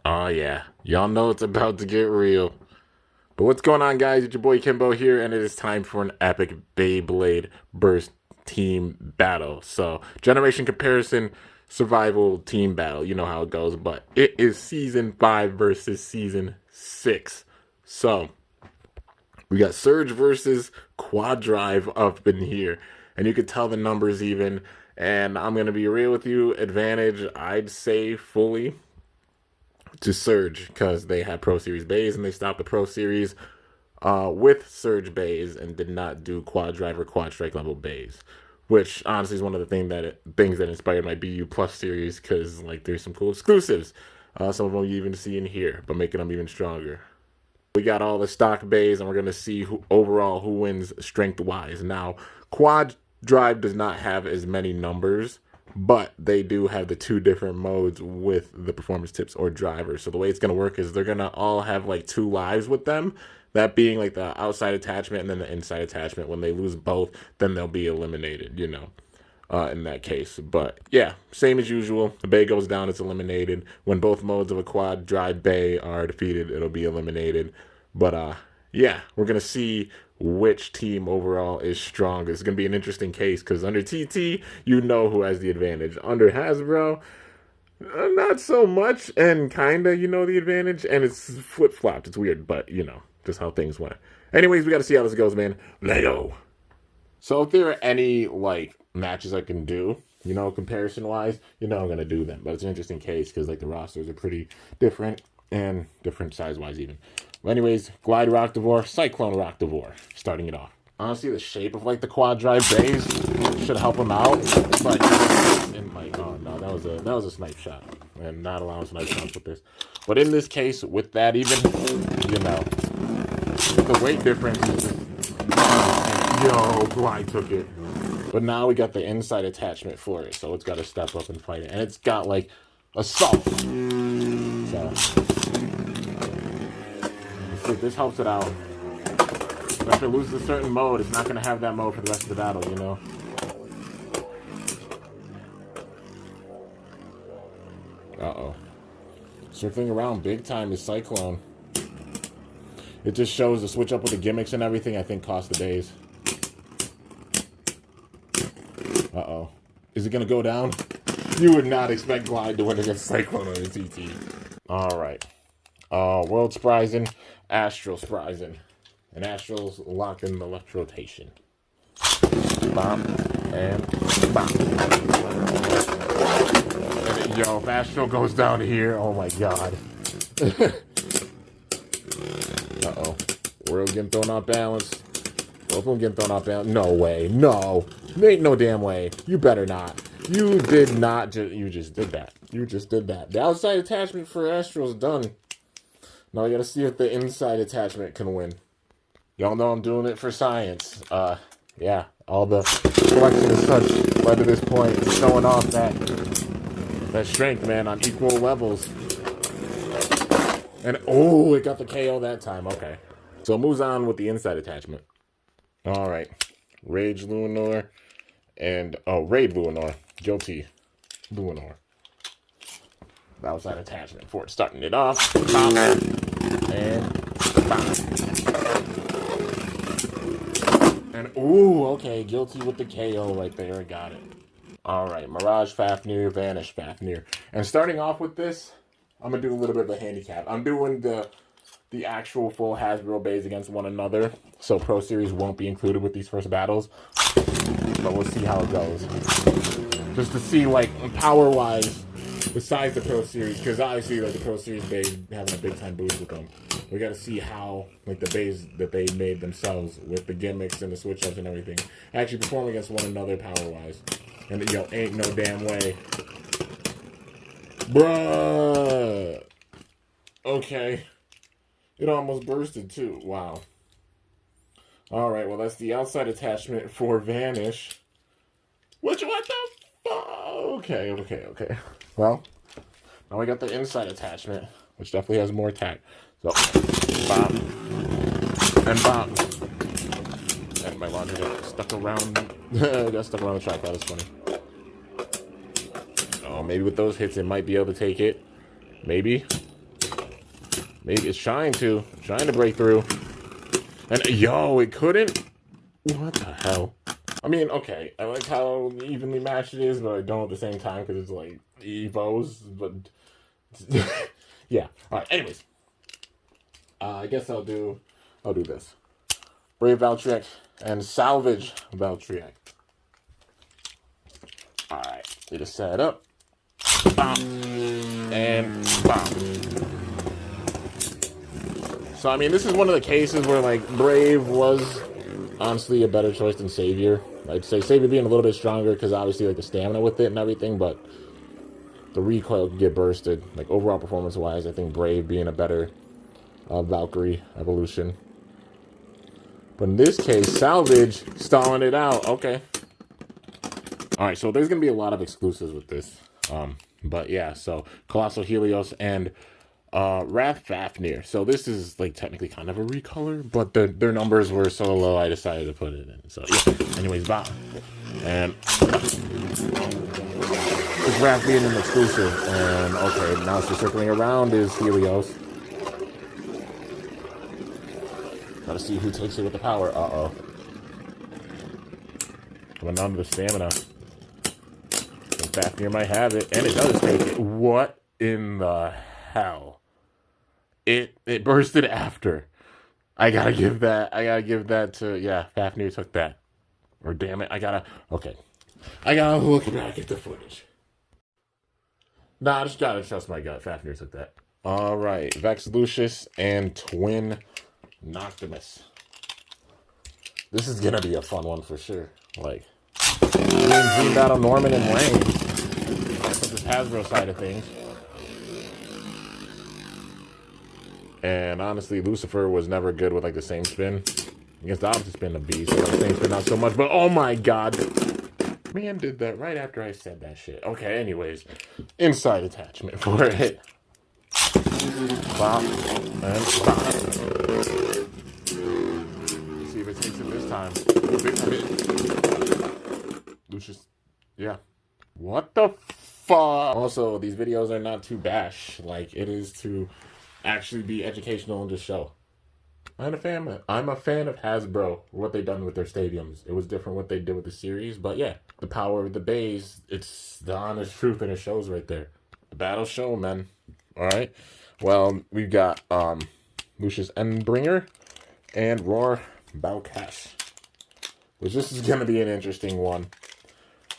Oh yeah, y'all know it's about to get real. But what's going on, guys? It's your boy Kimbo here, and it is time for an epic Beyblade Burst team battle. So, generation comparison, survival team battle. You know how it goes, but it is season 5 versus season 6. So, we got Surge versus QUADDRIVE up in here, and you can tell the numbers even. And I'm gonna be real with you, advantage I'd say fully to Surge because they had Pro Series bays and they stopped the Pro Series with Surge bays and did not do QUADDRIVE or Quad Strike level bays, which honestly is one of the things that inspired my BU Plus series because like there's some cool exclusives. Some of them you even see in here, but making them even stronger. We got all the stock bays, and we're gonna see who wins strength wise. Now, QUADDRIVE does not have as many numbers, but they do have the 2 different modes with the performance tips or drivers. So the way it's going to work is they're going to all have like 2 lives with them, that being like the outside attachment and then the inside attachment. When they lose both, then they'll be eliminated, in that case. But yeah, same as usual. The bay goes down, it's eliminated. When both modes of a QUADDRIVE bay are defeated, it'll be eliminated. But yeah, we're going to see which team overall is stronger. It's going to be an interesting case because under TT, you know who has the advantage. Under Hasbro, not so much, and kind of you know the advantage, and it's flip-flopped. It's weird, but just how things went. Anyways, we got to see how this goes, man. Lego. So if there are any, like, matches I can do, comparison-wise, I'm going to do them. But it's an interesting case because, like, the rosters are pretty different and different size-wise even. Well, anyways, Glide Rocktivore, Cyclone Rocktivore, starting it off. Honestly, the shape of like the QUADDRIVE bays should help him out, but oh no, that was a snipe shot, and not allowing snipe shots with this. But in this case, with that even, the weight difference is Glide took it. But now we got the inside attachment for it, so it's got to step up and fight it, and it's got like assault. So. If this helps it out. But if it loses a certain mode, it's not going to have that mode for the rest of the battle, Uh-oh. Circling around big time is Cyclone. It just shows the switch up with the gimmicks and everything, I think, cost the bays. Uh-oh. Is it going to go down? You would not expect Glide to win against Cyclone on the TT. Alright. World Spryzen, Astral Spryzen. And Astral's locked in the left rotation. Bop, and bop. And yo, if Astral goes down here, oh my god. Uh-oh. World getting thrown off balance. Both of them getting thrown off balance. No way. No. Ain't no damn way. You better not. You did not you just did that. You just did that. The outside attachment for Astral's done. Now I gotta see if the inside attachment can win. Y'all know I'm doing it for science. Yeah, all the collection and such led to this point, showing off that strength, man, on equal levels. And oh, it got the KO that time. Okay, so it moves on with the inside attachment. All right, Rage Luinor and Raid Luinor, Guilty Luinor. The outside attachment for it, starting it off. Bop, and bop. And ooh, okay, Guilty with the KO right there. I got it. Alright, Mirage Fafnir, Vanish Fafnir. And starting off with this, I'm gonna do a little bit of a handicap. I'm doing the actual full Hasbro bays against one another, so Pro Series won't be included with these first battles. But we'll see how it goes. Just to see, like, power-wise, besides the Pro Series, because obviously like the Pro Series bays having a big time boost with them. We got to see how like the bays that they made themselves with the gimmicks and the switch ups and everything actually perform against one another power wise. And ain't no damn way, bruh. Okay, it almost bursted too. Wow. All right, well that's the outside attachment for Vanish. What the fuck? Okay. Well, now we got the inside attachment, which definitely has more attack. So, bop, and bop. And my laundry got stuck around the tripod, that's funny. Oh, maybe with those hits it might be able to take it. Maybe. Maybe it's trying to break through. And yo, it couldn't. What the hell? I mean, okay, I like how evenly matched it is, but I don't at the same time because it's like Evos. But yeah. All right. Anyways, I guess I'll do this. Brave Valtryek and Salvage Valtryek. All right, we just set it up. Bam. And bam. So, I mean, this is one of the cases where, like, Brave was honestly a better choice than Savior. I'd say Savior being a little bit stronger because obviously, like, the stamina with it and everything, but the recoil could get bursted. Like, overall performance-wise, I think Brave being a better Valkyrie evolution. But in this case, Salvage stalling it out. Okay. Alright, so there's going to be a lot of exclusives with this. But yeah, so Colossal Helios and Wrath Fafnir. So this is like technically kind of a recolor, but their numbers were so low I decided to put it in. So yeah, anyways, bye. And it's Wrath being an exclusive. And okay, now it's just circling around is Helios. Gotta see who takes it with the power. Uh-oh. Coming down to the stamina. Fafnir might have it, and it does take it. What in the hell? It bursted after. I gotta give that to, yeah, Fafnir took that. Or damn it, I gotta look back at the footage. Nah, I just gotta trust my gut. Fafnir took that. Alright, Vex Lucius and Twin Noctimus. This is gonna be a fun one for sure. Like, Dream Battle Norman and Lane. That's the Hasbro side of things. And honestly, Lucifer was never good with like the same spin. Against the opposite spin, the beast. So the same spin, not so much. But oh my god. Man did that right after I said that shit. Okay, anyways. Inside attachment for it. Bop. And bop. See if it takes it this time. Lucius. Yeah. What the fuck? Also, these videos are not to bash. Like, it is to actually be educational and just show. I'm a fan of Hasbro, what they done with their stadiums. It was different what they did with the series, but yeah, the power of the beys, it's the honest truth and it shows right there. The battle show, man. Alright. Well, we've got Lucius Endbringer and Roar Balkash. Which this is gonna be an interesting one.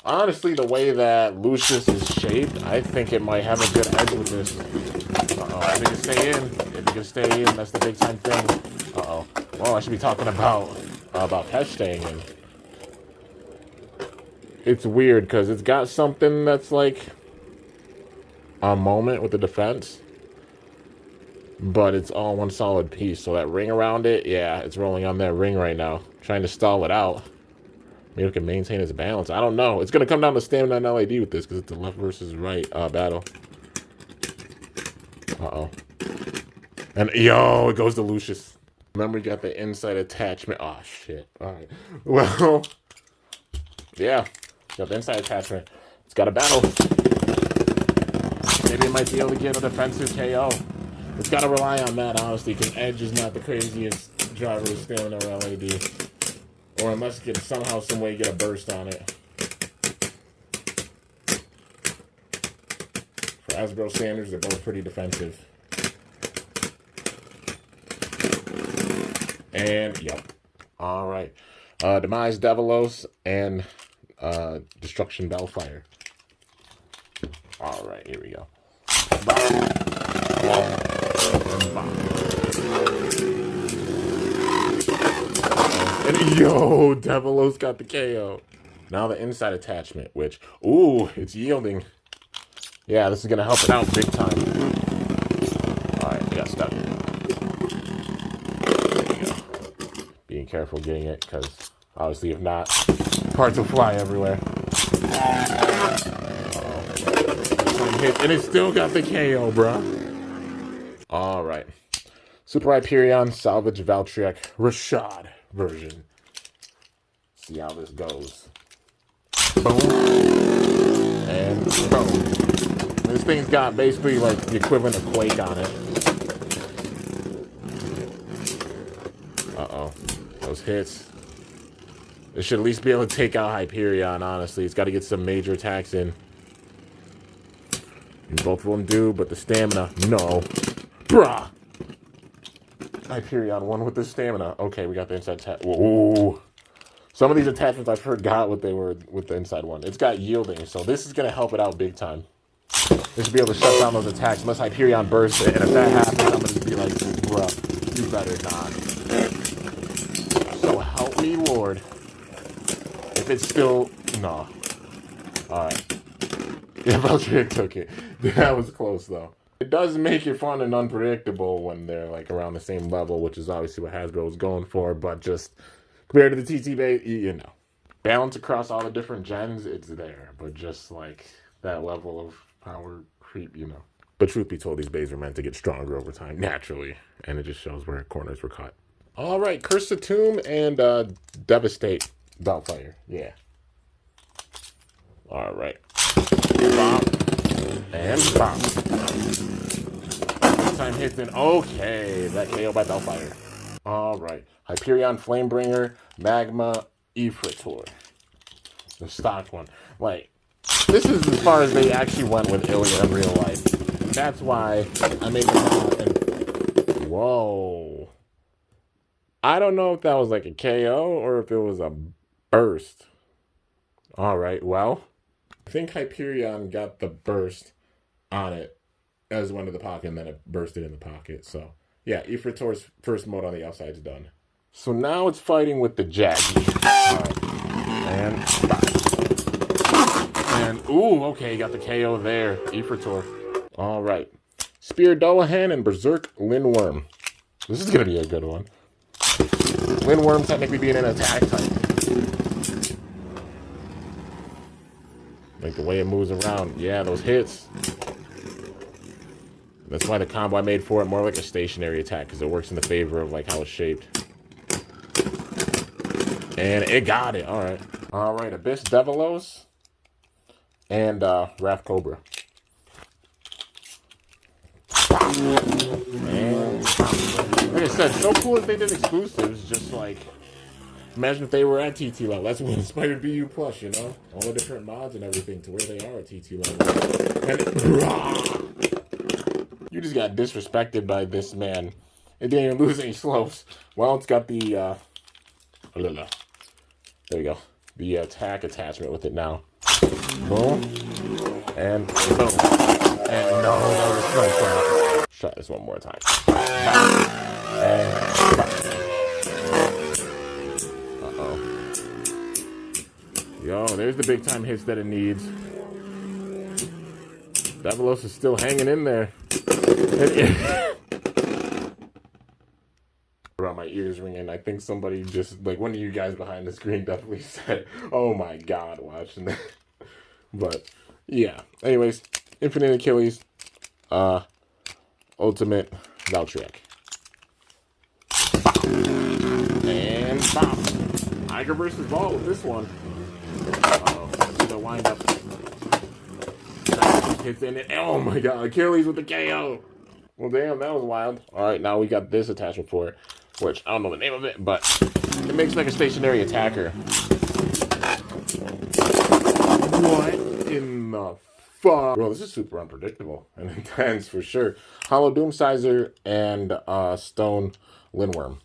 Honestly, the way that Lucius is shaped, I think it might have a good edge with this. Uh-oh, if it can stay in. If it can stay in, that's the big time thing. Uh-oh. Well, I should be talking about Pesh staying in. It's weird, because it's got something that's like a moment with the defense. But it's all one solid piece. So that ring around it, yeah, it's rolling on that ring right now. Trying to stall it out. Maybe it can maintain its balance. I don't know. It's going to come down to stamina and LAD with this because it's the left versus right battle. Uh-oh. And, yo, it goes to Lucius. Remember, we got the inside attachment. Oh, shit. All right. Well, yeah. Got the inside attachment. It's got a battle. Maybe it might be able to get a defensive KO. It's got to rely on that, honestly, because Edge is not the craziest driver with stamina or LAD. Or unless it can somehow, some way get a burst on it. For Hasbro standards, they're both pretty defensive. And, yep. Alright. Demise Devilos and Destruction Bellfire. Alright, here we go. And yo, Devilos got the KO. Now the inside attachment, which, ooh, it's yielding. Yeah, this is going to help it out big time. Alright, we got stuck. There you go. Being careful getting it, because obviously if not, parts will fly everywhere. And it still got the KO, bruh. Alright. Super Hyperion, Salvage Valtryek, Rashad version. See how this goes. Boom. And boom. This thing's got basically like the equivalent of Quake on it. Uh-oh. Those hits. It should at least be able to take out Hyperion, honestly. It's got to get some major attacks in. And both of them do, but the stamina, no. Bruh! Hyperion won with the stamina. Okay, we got the inside attack. Whoa. Some of these attachments, I forgot what they were with the inside one. It's got yielding, so this is going to help it out big time. It should be able to shut down those attacks unless Hyperion bursts it. And if that happens, I'm going to be like, bruh, you better not. So help me, Lord. If it's still... No. Alright. Yeah, Valkyrie took it. That was close, though. It does make it fun and unpredictable when they're, like, around the same level, which is obviously what Hasbro was going for, but just compared to the TT base, you know. Balance across all the different gens, it's there, but just, like, that level of power creep, you know. But truth be told, these bays are meant to get stronger over time, naturally, and it just shows where corners were cut. All right, Curse the Tomb and Devastate Doubtfire. Yeah. All right. Bop. And bop. Time hits in. Okay, that KO by Doubtfire. All right. Hyperion, Flamebringer, Magma, Ifritor. The stock one. Like, this is as far as they actually went with Ilya in real life. That's why I made them out and... Whoa. I don't know if that was like a KO or if it was a burst. Alright, well, I think Hyperion got the burst on it as one of the pocket, and then it bursted in the pocket. So, yeah, Ifritor's first mode on the outside is done. So now it's fighting with the Jaggy. Alright. And bye. And, ooh, okay, got the KO there. Ifritor. Alright. Spear Dullahan and Berserk Lindworm. This is going to be a good one. Lindworm technically being an attack type. Like the way it moves around. Yeah, those hits. That's why the combo I made for it more like a stationary attack, because it works in the favor of like how it's shaped. And it got it. Alright. Alright, Abyss Devilos and Wrath Cobra. And like I said, so cool if they did exclusives, just like imagine if they were at TT level. That's what inspired BU Plus, you know? All the different mods and everything to where they are at TT level. And you just got disrespected by this man. It didn't even lose any slopes. Well, it's got the there you go. The attack attachment with it now. Boom. And boom. And no, that was so crap. Try this one more time. And uh-oh. Yo, there's the big time hits that it needs. Devilos is still hanging in there. Bro, my ears ringing. I think somebody just, like, one of you guys behind the screen definitely said, oh my god, watching that. But, yeah. Anyways, Infinite Achilles, Ultimate Valkyrie. And bop. Iger versus Ball with this one. Uh-oh. Let's see the wind up. Hits in it. Oh my god, Achilles with the KO. Well, damn, that was wild. Alright, now we got this attachment for it, which I don't know the name of it, but it makes like a stationary attacker. What in the fuck? Bro, this is super unpredictable and intense for sure. Hollow Doomsizer and Stone Lindworm.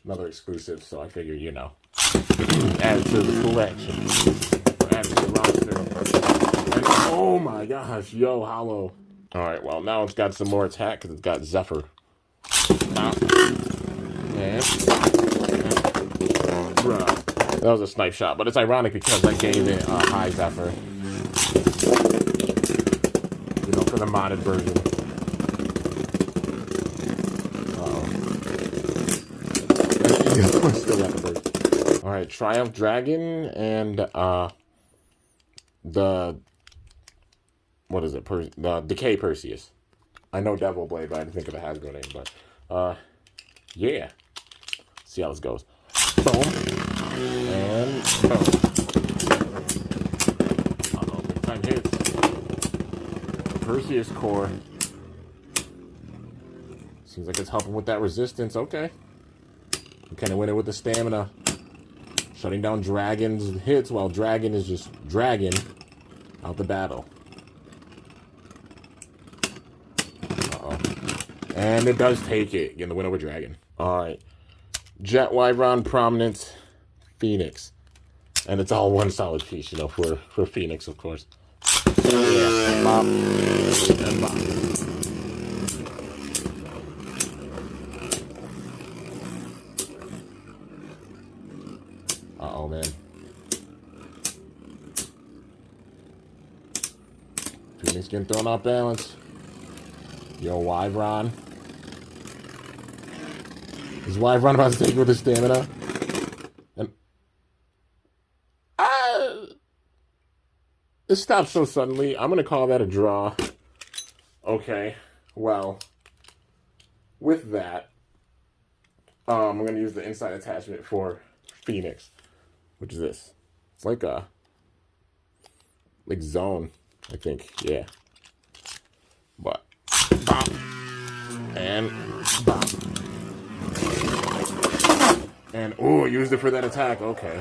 Another exclusive, so I figured, you know, add to the collection. Add to the roster. And, oh my gosh, yo, Hollow. Alright, well, now it's got some more attack because it's got Zephyr. And bruh. That was a snipe shot, but it's ironic because I gave it a high Zephyr. You know, for the modded version. Still got the burst. Alright, Triumph Dragon and the what is it? The Decay Perseus. I know Devil Blade, but I didn't think of a Hasbro name, but yeah. See how this goes. Boom. And boom. Uh-oh, big time hits. Perseus core. Seems like it's helping with that resistance. Okay. Kind of win it with the stamina. Shutting down Dragon's hits while Dragon is just dragging out the battle. Uh-oh. And it does take it. Getting the win over Dragon. Alright. Jet, Wyvern, Prominence, Phoenix. And it's all one solid piece, you know, for Phoenix, of course. Yeah, bop, and bop. Uh-oh, man. Phoenix getting thrown off balance. Yo, Wyvern. Is Wyvern about to take with his stamina? And it stopped so suddenly. I'm going to call that a draw. Okay, well, with that, I'm going to use the inside attachment for Phoenix, which is this. It's like a, zone, I think, yeah. But, bop, and bop. And, oh, used it for that attack, okay.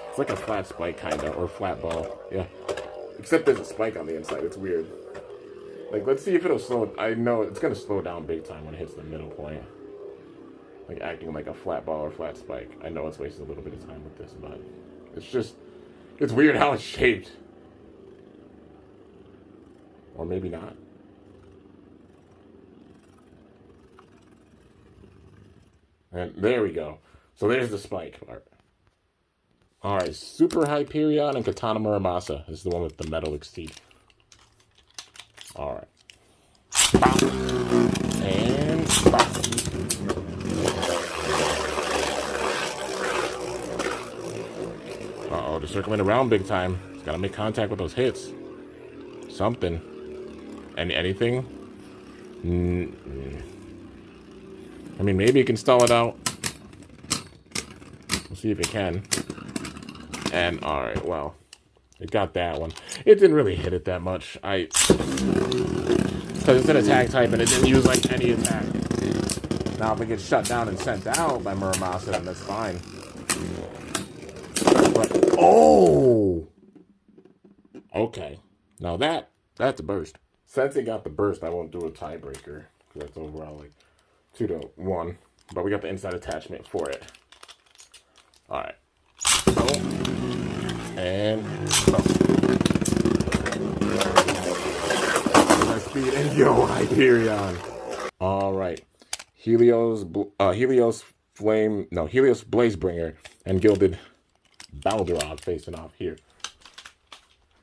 It's like a flat spike, kind of, or flat ball, yeah. Except there's a spike on the inside, it's weird. Like, let's see if it'll slow, I know it's going to slow down big time when it hits the middle point. Like, acting like a flat ball or flat spike. I know it's wasted a little bit of time with this, but it's just, it's weird how it's shaped. Or maybe not. And there we go. So there's the spike part. Alright, Super Hyperion and Katana Muramasa. This is the one with the metal exceed. Alright. And bop. Uh-oh, they're circling around big time. It's gotta make contact with those hits. Something. Anything? I mean, maybe it can stall it out. We'll see if it can. And, alright, well, it got that one. It didn't really hit it that much. Because it's an attack type and it didn't use, like, any attack. Now, if it gets shut down and sent out by Muramasa, then that's fine. But, oh! Okay. Now that's a burst. Since it got the burst, I won't do a tiebreaker. Because that's overall, like, 2-1. But we got the inside attachment for it. Alright. Oh. And oh. Speed and yo, Hyperion. Alright. Helios Blazebringer and Gilded Baldurov facing off here.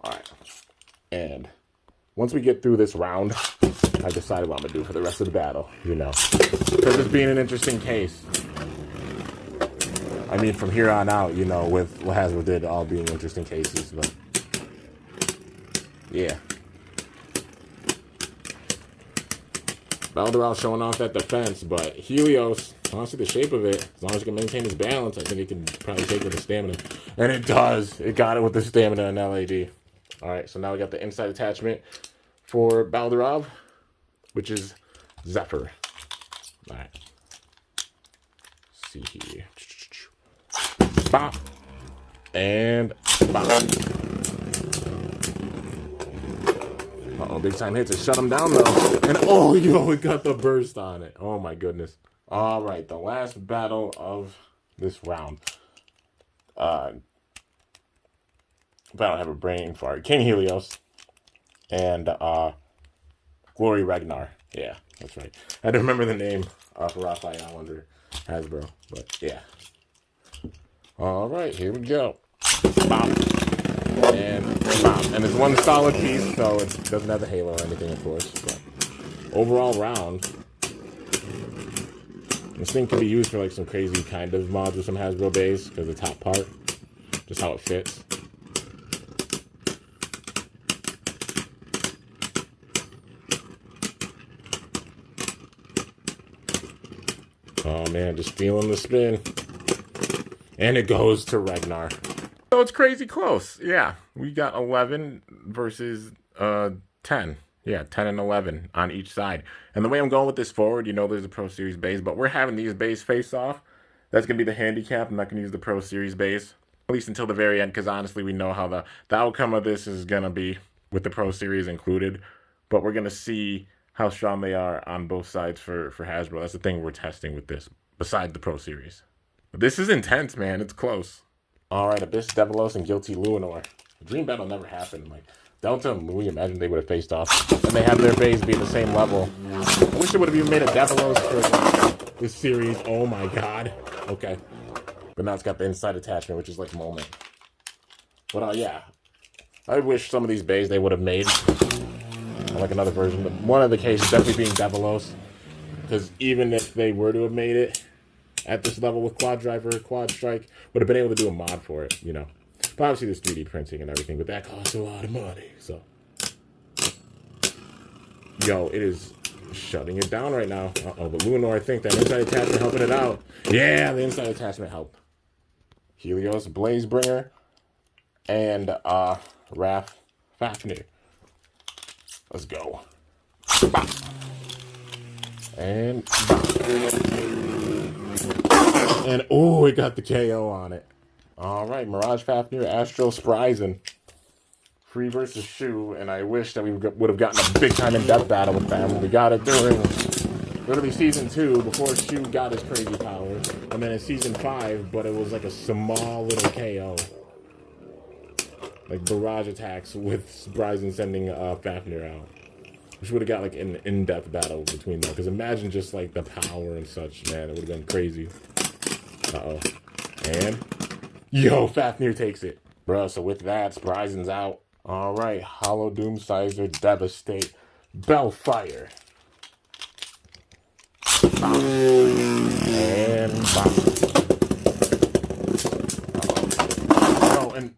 Alright. And once we get through this round, I've decided what I'm going to do for the rest of the battle, you know. Because it's being an interesting case. I mean, from here on out, you know, with what Hasbro did, all being interesting cases, but yeah. Baldurov showing off that defense, but Helios, honestly, the shape of it, as long as it can maintain its balance, I think it can probably take it with the stamina. And it does. It got it with the stamina and LAD. Alright, so now we got the inside attachment for Baldurov, which is Zephyr. Alright. See here. Bop. And bop. Uh-oh, big time hits. It shut him down, though. And, oh, yo, it got the burst on it. Oh, my goodness. All right, the last battle of this round. I don't have a brain fart. King Helios and Glory Ragnar. Yeah, that's right. I had to remember the name of Raphael under Hasbro, but yeah. All right, here we go. Bop. And bop. And it's one solid piece, so it doesn't have the halo or anything, of course. But overall round, this thing can be used for like some crazy kind of mods with some Hasbro beys, because the top part, just how it fits. Oh man, just feeling the spin. And it goes to Ragnar. So it's crazy close. Yeah, we got 11 versus 10. Yeah, 10 and 11 on each side. And the way I'm going with this forward, you know there's a Pro Series base, but we're having these base face off. That's going to be the handicap. I'm not going to use the Pro Series base, at least until the very end, because honestly, we know how the outcome of this is going to be with the Pro Series included. But we're going to see how strong they are on both sides for Hasbro. That's the thing we're testing with this, besides the Pro Series. But this is intense, man. It's close. All right, Abyss, Devilos, and Guilty Luinor. The dream battle never happened. Like, Delta and Louie, imagine they would have faced off. And they have their base be the same level. I wish they would have even made a Devilos for this series. Oh my god. Okay. But now it's got the inside attachment, which is like Moment. But yeah. I wish some of these bays they would have made. Like another version. But one of the cases definitely being Devilos. Because even if they were to have made it at this level with QUADDRIVE or Quad Strike, would have been able to do a mod for it, you know. But obviously there's 3D printing and everything, but that costs a lot of money, so. Yo, it is shutting it down right now. Uh-oh, but Luinor, I think that inside attachment helping it out. Yeah, the inside attachment helped. Helios, Blazebringer, and Raph Fafnir. Let's go. Bop. And bop. And oh, it got the KO on it. All right, Mirage Fafnir, Astro Spryzen. Free versus Shu, and I wish that we would have gotten a big time in-depth battle with them. We got it during literally season 2 before Shu got his crazy powers, and then in season 5, but it was like a small little KO, like barrage attacks with Spryzen sending Fafnir out. We would have got like an in-depth battle between them, because imagine just like the power and such, man, it would have been crazy. Uh-oh. And yo, Fafnir takes it. Bro, so with that, Spryzen's out. All right, Hollow Doomsizer, Devastate, Bellfire. And bop. Oh, and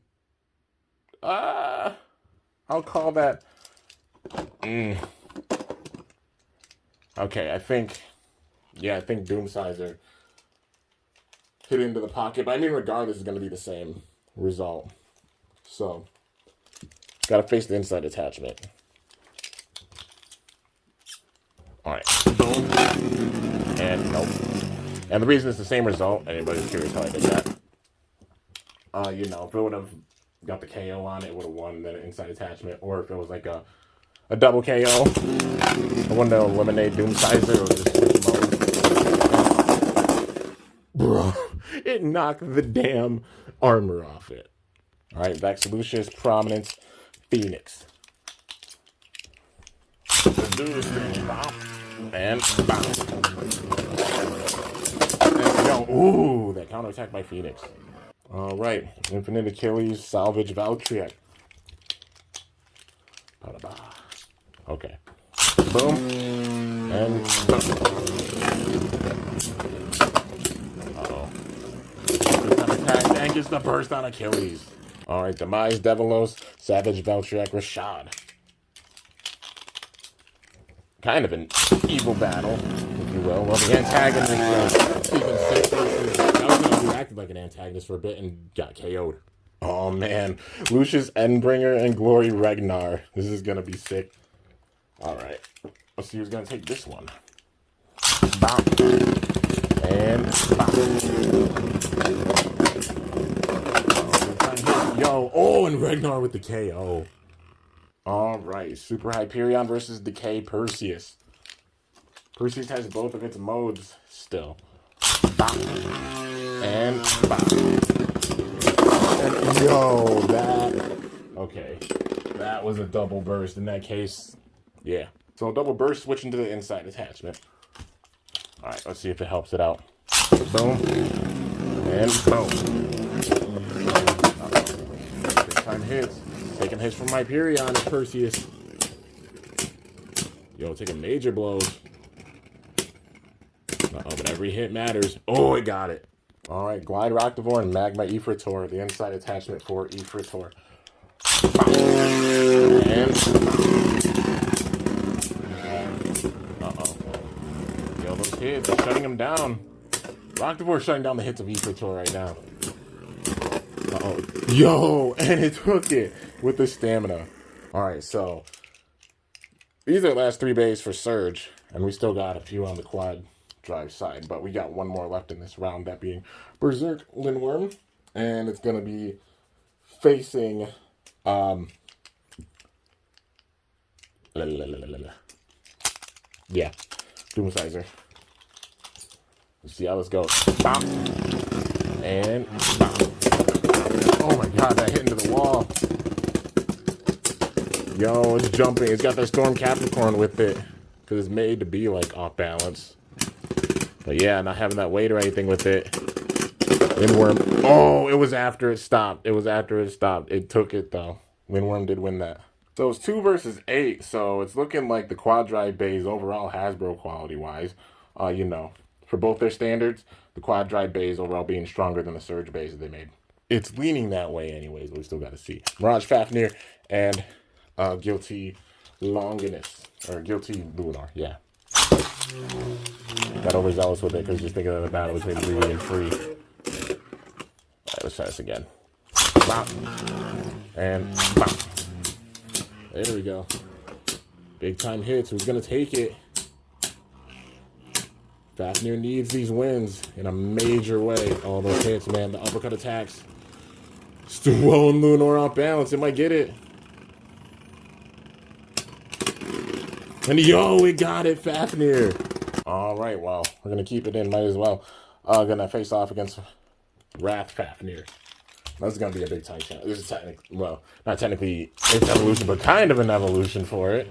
I'll call that. Okay, I think Doomsizer hit into the pocket, but I mean, regardless, it's going to be the same result. So, got to face the inside attachment. All right, boom, and nope. And the reason it's the same result, anybody's curious how I did that? You know, if it would have got the KO on it, it would have won the inside attachment, or if it was like a double KO, I wanted to eliminate Doomsizer or just switch mode. Bro, it knocked the damn armor off it. All right, Lucius, Prominence, Phoenix. Let's do this thing. Bop. And bop. And go. Ooh, that counterattack by Phoenix. All right, Infinite Achilles, Salvage, Valkyrie. Okay. Boom. And boom. Uh-oh. Attack and gets the burst on Achilles. Alright, Demise, Devilos, Savage, Valkyrie, Rashad. Kind of an evil battle, if you will. Well, the antagonist, Season 6 versus Valkyrie, who acted like an antagonist for a bit and got KO'd. Oh man, Lucius Endbringer and Glory Regnar. This is gonna be sick. Alright, let's see who's gonna take this one. Bop. And bop. Yo, oh, and Regnar with the KO. Alright, Super Hyperion versus Decay Perseus. Perseus has both of its modes still. Bop. And bop. And yo, that. Okay. That was a double burst in that case. Yeah. So double burst switching to the inside attachment. Alright, let's see if it helps it out. Boom. And boom. Big time hits. Taking hits from Hyperion and Perseus. Yo, taking major blows. Uh-oh, but every hit matters. Oh, it got it. Alright, Glide Roctivore and Magma Ifritor. The inside attachment for Ifritor. And uh-oh. Yo, those hits are shutting him down. Roctivore shutting down the hits of Ifritor right now. Uh-oh. Yo, and it took it with the stamina. Alright, so these are the last 3 bays for Surge, and we still got a few on the quad drive side. But we got one more left in this round, that being Berserk Lindworm. And it's going to be facing... yeah, Doomsizer. Let's see how this goes. Bop. And bop. Oh my god, that hit into the wall. Yo, it's jumping. It's got that Storm Capricorn with it. Because it's made to be, like, off balance. But yeah, not having that weight or anything with it. Lindworm. Oh, it was after it stopped. It was after it stopped. It took it, though. Lindworm did win that. So it's 2 versus 8. So it's looking like the QUADDRIVE beys overall Hasbro quality-wise. You know, for both their standards, the QUADDRIVE beys overall being stronger than the Surge beys that they made. It's leaning that way anyways, but we still got to see. Mirage Fafnir and Guilty Longinus. Or Guilty Lunar, yeah. Got overzealous with it because just thinking of the battle between Greedy and Free. Alright, let's try this again. Bop. And bop. There we go. Big time hits. Who's going to take it? Fafnir needs these wins in a major way. All those hits, man. The uppercut attacks. Throwing Lunar off balance. It might get it. And yo, it got it, Fafnir. All right, well, we're going to keep it in. Might as well. Going to face off against Wrath Fafnir. This is going to be a big time challenge. This is technically, well, not technically it's evolution, but kind of an evolution for it.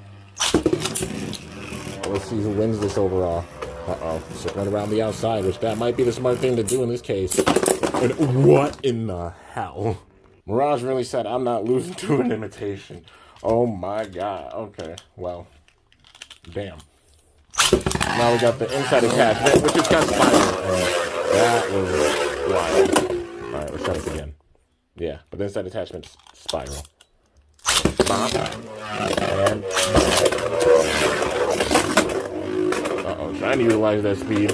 Let's see who wins this overall. Uh-oh, circling around the outside, which that might be the smart thing to do in this case. And what in the hell? Mirage really said, I'm not losing to an imitation. Oh my god. Okay, well, damn. Now we got the inside attachment, which has got spiral. That was wild. Alright, let's try this again. Yeah, but the inside attachment's spiral. And uh-oh, trying to utilize that speed.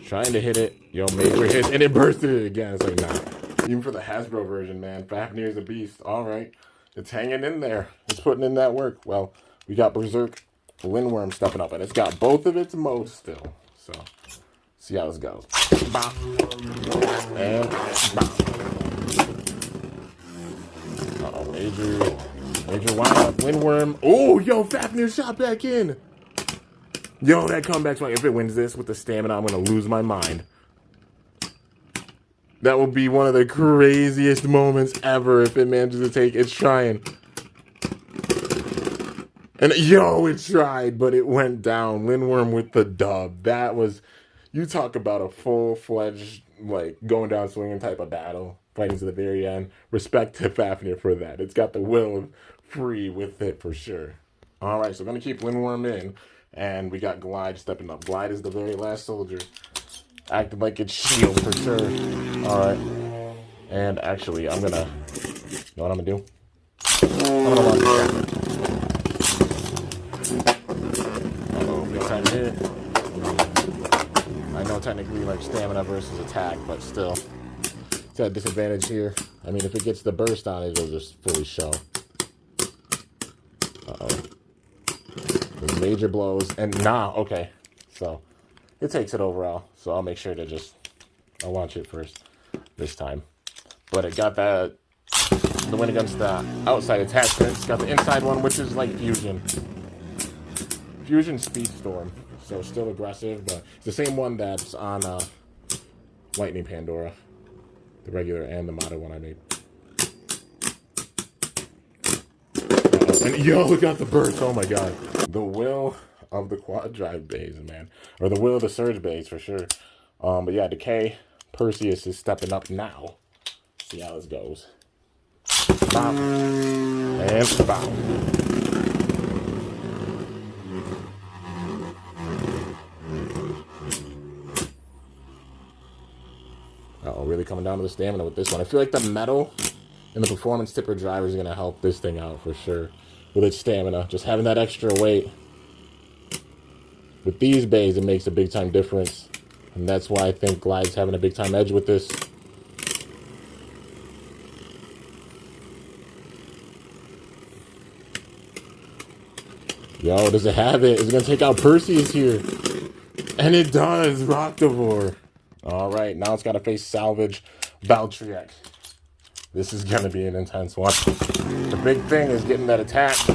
Trying to hit it. Yo, major hits, and it bursted it again. It's like, nah. Even for the Hasbro version, man, Fafnir's a beast. Alright. It's hanging in there. It's putting in that work. Well, we got Berserk Lindworm stepping up, and it's got both of its modes still. So, see how this goes. Bop. And bop. Uh-oh, major wind-up. Lindworm. Oh, yo, Fafnir shot back in. Yo, that comeback's like, if it wins this with the stamina, I'm going to lose my mind. That will be one of the craziest moments ever if it manages to take its trying. And yo, it tried, but it went down. Lindworm with the dub. That was, you talk about a full-fledged, like, going down swinging type of battle. Fighting to the very end. Respect to Fafnir for that. It's got the will of Free with it for sure. Alright, so we're going to keep Lindworm in. And we got Glide stepping up. Glide is the very last soldier. Acting like it's shield for sure. Alright. And actually, I'm gonna... You know what I'm gonna do? I'm gonna launch the uh-oh, big time hit. I know technically like stamina versus attack, but still. It's at a disadvantage here. I mean, if it gets the burst on it, it'll just fully show. Uh-oh. There's major blows. And nah, okay. So, it takes it overall. So I'll make sure to just... I'll launch it first this time. But it got the win against the outside attachment. It's got the inside one, which is like Fusion. Fusion Speedstorm. So still aggressive, but it's the same one that's on Lightning Pandora. The regular and the modded one I made. And yo, we got the burst. Oh my god. The will of the QUADDRIVE beys, man. Or the will of the Surge beys for sure. But yeah, Decay Perseus is stepping up now. See how this goes. Bop. And bop. Uh-oh, really coming down to the stamina with this one. I feel like the metal and the performance tipper driver is going to help this thing out for sure. With its stamina. Just having that extra weight. With these beys, it makes a big time difference. And that's why I think Glide's having a big time edge with this. Yo, does it have it? Is it going to take out Perseus here? And it does. Rocktavore. All right, now it's got to face Salvage Valtryek. This is going to be an intense one. The big thing is getting that attack. You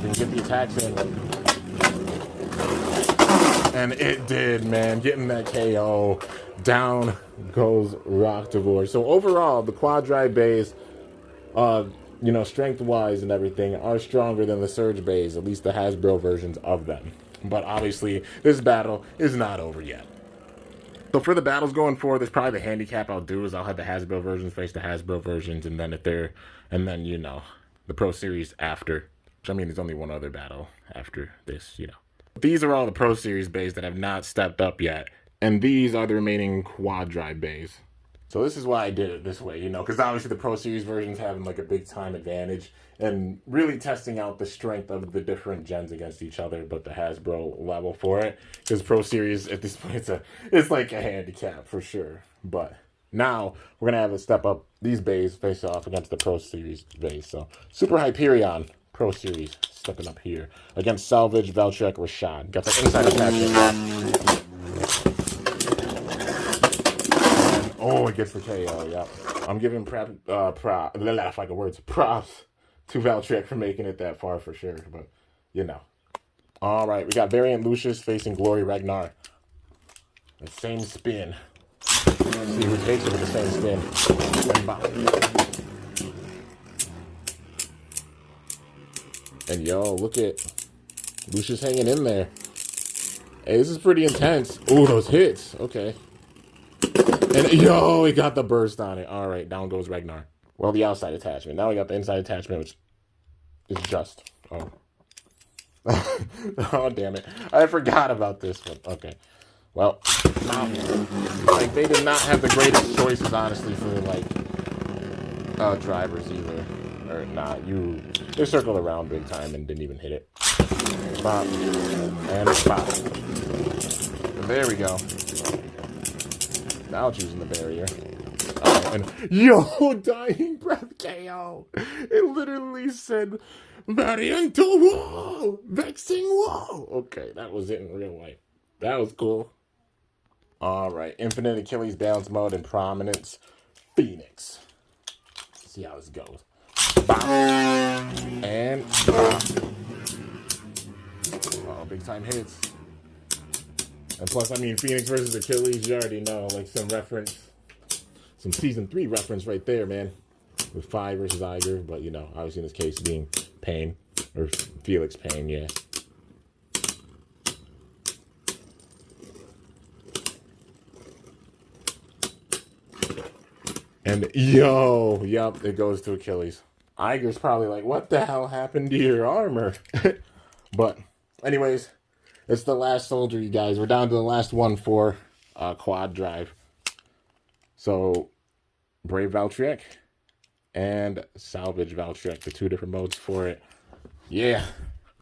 can get the attacks in. And it did, man. Getting that KO. Down goes Rocktavore. So overall, the QUADDRIVE beys, you know, strength-wise and everything, are stronger than the Surge beys, at least the Hasbro versions of them. But obviously, this battle is not over yet. So for the battles going forward, there's probably the handicap I'll do is I'll have the Hasbro versions face the Hasbro versions, and then you know, the Pro Series after. Which, I mean, there's only one other battle after this, you know. These are all the Pro Series beys that have not stepped up yet, and these are the remaining QUADDRIVE beys. So this is why I did it this way, you know, because obviously the Pro Series versions have like a big time advantage and really testing out the strength of the different gens against each other, but the Hasbro level for it, because Pro Series at this point it's like a handicap for sure. But now we're gonna have a step up these beys face off against the Pro Series beys. So Super Hyperion Pro Series stepping up here against Salvage Valtryek Rashad. Got that inside attachment. Oh, it gets the KO, yeah. I'm giving props to Valtryek for making it that far for sure, but, you know. All right, we got Variant Lucius facing Glory Ragnar. The same spin. Let's see who takes it with the same spin. And yo, look at Lucius hanging in there. Hey, this is pretty intense. Oh, those hits. Okay. And yo, he got the burst on it. All right, down goes Ragnar. Well, the outside attachment. Now we got the inside attachment, which is just. Oh. Oh, damn it. I forgot about this one. Okay. Well, like, they did not have the greatest choices, honestly, for, like, drivers either. Or not. They circled around big time and didn't even hit it. Pop. And pop. There we go. Now choosing the barrier. And yo, dying breath KO. It literally said variantal wall, vexing wall. Okay, that was it in real life. That was cool. All right, Infinite Achilles balance mode and Prominence Phoenix. Let's see how this goes. Bop. And bop. Oh, big time hits. And plus, I mean, Phoenix versus Achilles, you already know, like some Season 3 reference right there, man. With Phi versus Iger, but, you know, obviously in this case being Pain, or Felix Pain, yeah. And, yo, yep, it goes to Achilles. Iger's probably like, what the hell happened to your armor? But, anyways, it's the last soldier, you guys. We're down to the last one for QUADDRIVE. So, Brave Valtryek and Salvage Valtryek, the two different modes for it. Yeah,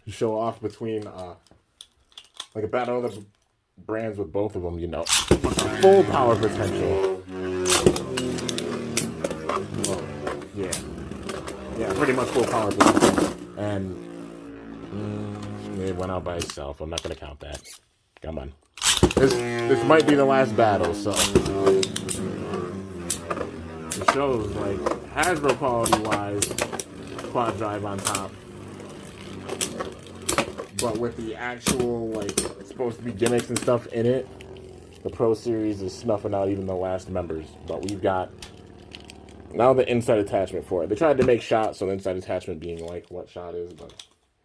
show off between like a battle of the brands with both of them, you know. Full power potential. Yeah, pretty much full power potential. And it went out by itself. I'm not gonna count that. Come on. This might be the last battle, so it shows, like, Hasbro quality-wise, QUADDRIVE on top. But with the actual, like, supposed to be gimmicks and stuff in it, the Pro Series is snuffing out even the last members. But we've got now the inside attachment for it. They tried to make Shot, so the inside attachment being, like, what Shot is, but,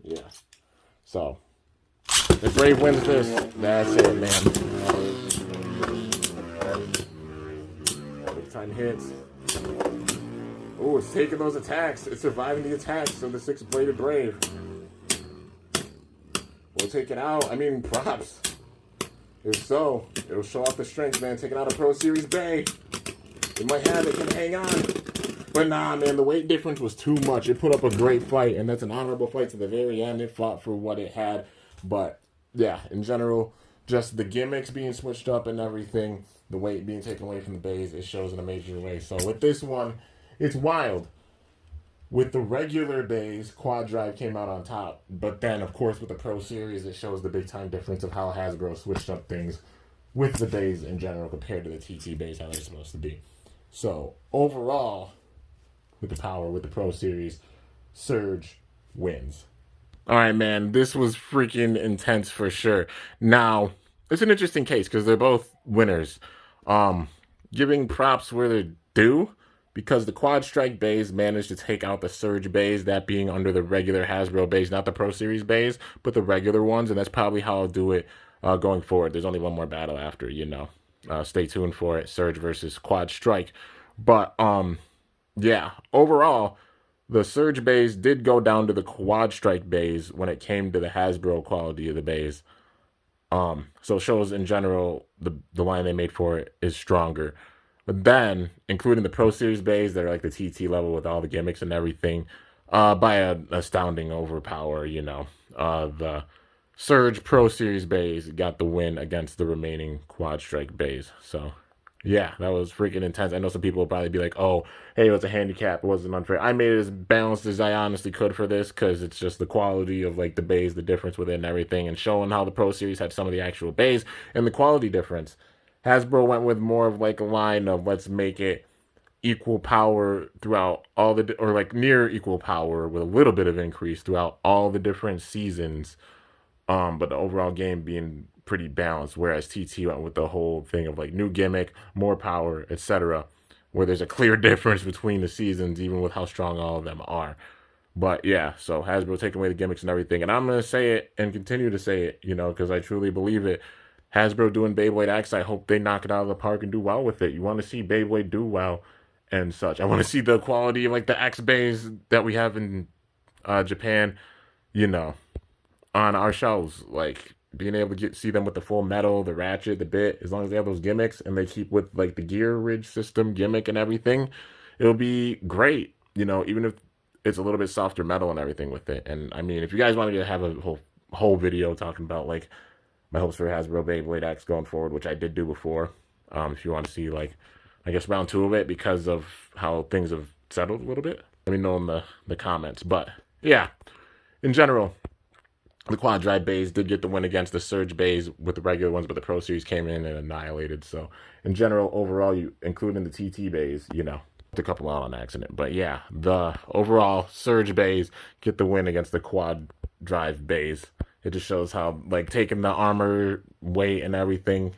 yeah. So, if Brave wins this, that's it, man. Big time hits. Oh, it's taking those attacks. It's surviving the attacks of the six-bladed Brave. We'll take it out. I mean, props. If so, it'll show off the strength, man. Taking out a Pro Series bey. It might have it, can hang on. But nah, man, the weight difference was too much. It put up a great fight, and that's an honorable fight to the very end. It fought for what it had. But, yeah, in general, just the gimmicks being switched up and everything, the weight being taken away from the beys, it shows in a major way. So with this one, it's wild. with the regular bays, QUADDRIVE came out on top. But then, of course, with the Pro Series, it shows the big time difference of how Hasbro switched up things with the bays in general compared to the TT bays, how they're supposed to be. So, overall, with the power, with the Pro Series, Surge wins. All right, man, this was freaking intense for sure. Now, it's an interesting case because they're both winners. Giving props where they're due, because the Quad Strike bays managed to take out the Surge bays, that being under the regular Hasbro bays, not the Pro Series bays, but the regular ones, and that's probably how I'll do it going forward. There's only one more battle after, you know. Stay tuned for it, Surge versus Quad Strike. But, yeah, overall, the Surge bays did go down to the Quad Strike bays when it came to the Hasbro quality of the bays. So it shows in general the line they made for it is stronger. But then, including the Pro Series bays that are like the TT level with all the gimmicks and everything, by an astounding overpower, you know. The Surge Pro Series bays got the win against the remaining Quad Strike bays. So, yeah, that was freaking intense. I know some people will probably be like, oh, hey, it was a handicap. It wasn't unfair. I made it as balanced as I honestly could for this because it's just the quality of, like, the bays, the difference within everything, and showing how the Pro Series had some of the actual bays and the quality difference. Hasbro went with more of, like, a line of let's make it equal power throughout all the, or, like, near equal power with a little bit of increase throughout all the different seasons. But the overall game being pretty balanced, whereas TT went with the whole thing of like new gimmick, more power, etc., where there's a clear difference between the seasons, even with how strong all of them are. But yeah, so Hasbro taking away the gimmicks and everything, and I'm gonna say it and continue to say it, you know, because I truly believe it. Hasbro doing Beyblade X, I hope they knock it out of the park and do well with it. You want to see Beyblade do well and such. I want to see the quality of like the X bays that we have in Japan, you know, on our shelves, like being able to see them with the full metal, the ratchet, the bit, as long as they have those gimmicks and they keep with like the gear ridge system gimmick and everything, it'll be great, you know, even if it's a little bit softer metal and everything with it. And I mean, if you guys wanted to have a whole video talking about like my hopes for Hasbro Beyblade X going forward, which I did do before, if you want to see like, I guess round 2 of it because of how things have settled a little bit, let me know in the comments. But yeah, in general, the QUADDRIVE bays did get the win against the Surge bays with the regular ones, but the Pro Series came in and annihilated. So, in general, overall, you including the TT bays, you know, a couple out on accident. But yeah, the overall Surge bays get the win against the QUADDRIVE bays. It just shows how, like, taking the armor weight and everything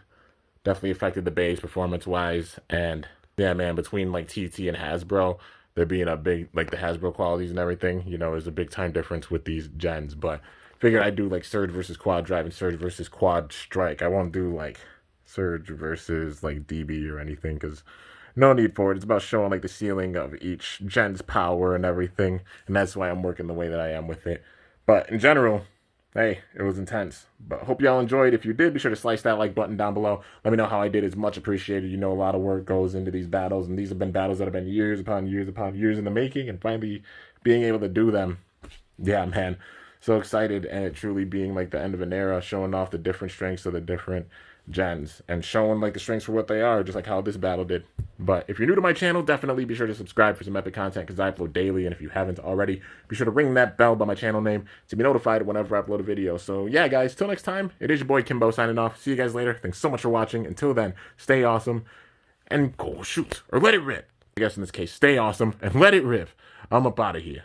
definitely affected the bays performance-wise. And, yeah, man, between, like, TT and Hasbro, there being a big, like, the Hasbro qualities and everything, you know, there's a big time difference with these gens. But figured I'd do like Surge versus QUADDRIVE and Surge versus Quad Strike. I won't do like Surge versus like DB or anything because no need for it. It's about showing like the ceiling of each gen's power and everything, and that's why I'm working the way that I am with it. But in general, hey, it was intense. But hope y'all enjoyed. If you did, be sure to slice that like button down below. Let me know how I did. It's much appreciated. You know, a lot of work goes into these battles, and these have been battles that have been years upon years upon years in the making, and finally being able to do them. Yeah, man. So excited, and it truly being like the end of an era, showing off the different strengths of the different gens and showing like the strengths for what they are, just like how this battle did. But if you're new to my channel, definitely be sure to subscribe for some epic content because I upload daily, and if you haven't already, be sure to ring that bell by my channel name to be notified whenever I upload a video. So yeah, guys, till next time, it is your boy Kimbo signing off. See you guys later. Thanks so much for watching. Until then, stay awesome and go shoot or let it rip. I guess in this case, stay awesome and let it rip. I'm up out of here.